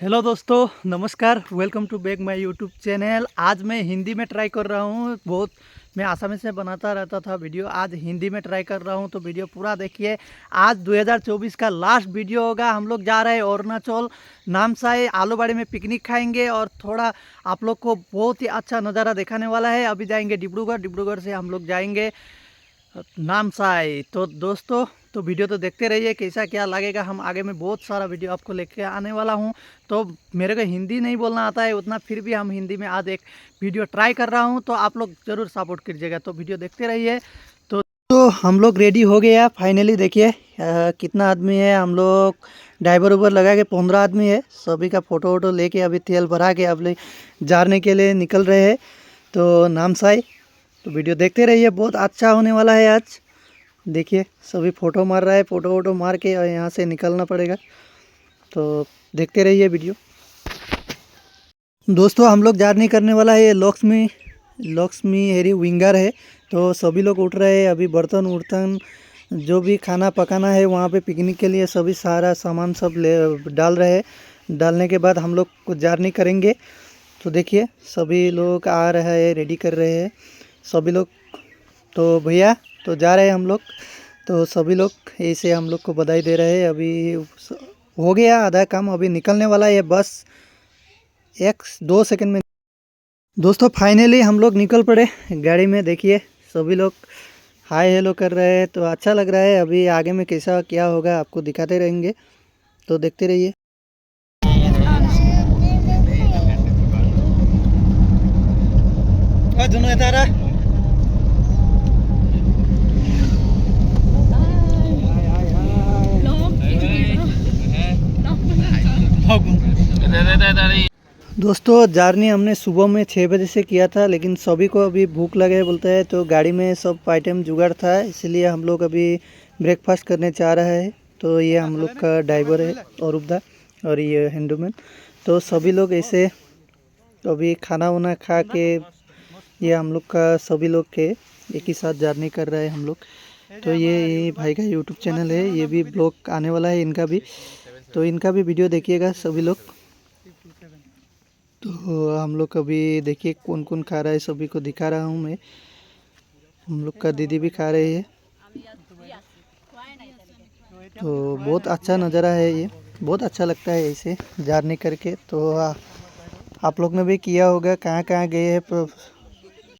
Hello दोस्तों, नमस्कार। Welcome to back my YouTube channel. आज मैं हिंदी में ट्राई कर रहा हूँ। मैं आसामी से बनाता रहता था वीडियो, आज हिंदी में ट्राई कर रहा हूँ, तो वीडियो पूरा देखिए। आज 2024 का लास्ट वीडियो होगा। हम लोग जा रहे हैं अरुणाचल नामसाई आलूबाड़ी में पिकनिक खाएंगे और थोड़ा आप लोग को बहुत ही अच्छा नज़ारा दिखाने वाला है। अभी जाएंगे डिब्रूगढ़, डिब्रूगढ़ से हम लोग जाएंगे नामसाई। तो दोस्तों, तो वीडियो तो देखते रहिए, कैसा क्या लगेगा। हम आगे में बहुत सारा वीडियो आपको लेके आने वाला हूं। तो मेरे को हिंदी नहीं बोलना आता है उतना, फिर भी हम हिंदी में आज एक वीडियो ट्राई कर रहा हूं, तो आप लोग ज़रूर सपोर्ट कीजिएगा। तो वीडियो देखते रहिए। तो हम लोग रेडी हो गया फाइनली। देखिए कितना आदमी है। हम लोग ड्राइवर उबर लगा के 15 आदमी है। सभी का फ़ोटो वोटो लेके अभी तेल भरा के अब जाने के लिए निकल रहे हैं तो नामसाई। तो वीडियो देखते रहिए, बहुत अच्छा होने वाला है आज। देखिए सभी फ़ोटो मार रहा है, फ़ोटो वोटो मार के और यहाँ से निकलना पड़ेगा। तो देखते रहिए वीडियो। दोस्तों, हम लोग जर्नी करने वाला है ये लक्ष्मी हेरी विंगर है। तो सभी लोग उठ रहे हैं अभी। बर्तन उर्तन जो भी खाना पकाना है वहाँ पे पिकनिक के लिए सभी सारा सामान सब ले डाल रहे हैं। डालने के बाद हम लोग कुछ जर्नी करेंगे। तो देखिए सभी लोग आ रहे हैं, रेडी कर रहे हैं सभी लोग। तो भैया तो जा रहे हैं हम लोग। तो सभी लोग ऐसे हम लोग को बधाई दे रहे हैं। अभी हो गया आधा काम, अभी निकलने वाला है बस 1-2 सेकंड में। दोस्तों फाइनली हम लोग निकल पड़े गाड़ी में। देखिए सभी लोग हाय हेलो कर रहे हैं, तो अच्छा लग रहा है। अभी आगे में कैसा क्या होगा आपको दिखाते रहेंगे, तो देखते रहिए। दोस्तों जर्नी हमने सुबह में 6 बजे से किया था, लेकिन सभी को अभी भूख लगे बोलते हैं, तो गाड़ी में सब आइटम जुगाड़ था, इसलिए हम लोग अभी ब्रेकफास्ट करने चाह रहे हैं। तो ये हम लोग का ड्राइवर है औरुबदा और ये हैंडमैन। तो सभी लोग ऐसे अभी खाना वाना खा के ये हम लोग का सभी लोग के एक ही साथ जर्नी कर रहे हैं हम लोग। तो ये भाई का यूट्यूब चैनल है, ये भी ब्लॉग आने वाला है इनका भी, तो इनका भी वीडियो देखिएगा सभी लोग। तो हम लोग अभी देखिए कौन कौन खा रहा है, सभी को दिखा रहा हूँ मैं। हम लोग का दीदी भी खा रही है। तो बहुत अच्छा नज़ारा है ये, बहुत अच्छा लगता है ऐसे जर्नी करके। तो आप लोग ने भी किया होगा, कहाँ कहाँ गए हैं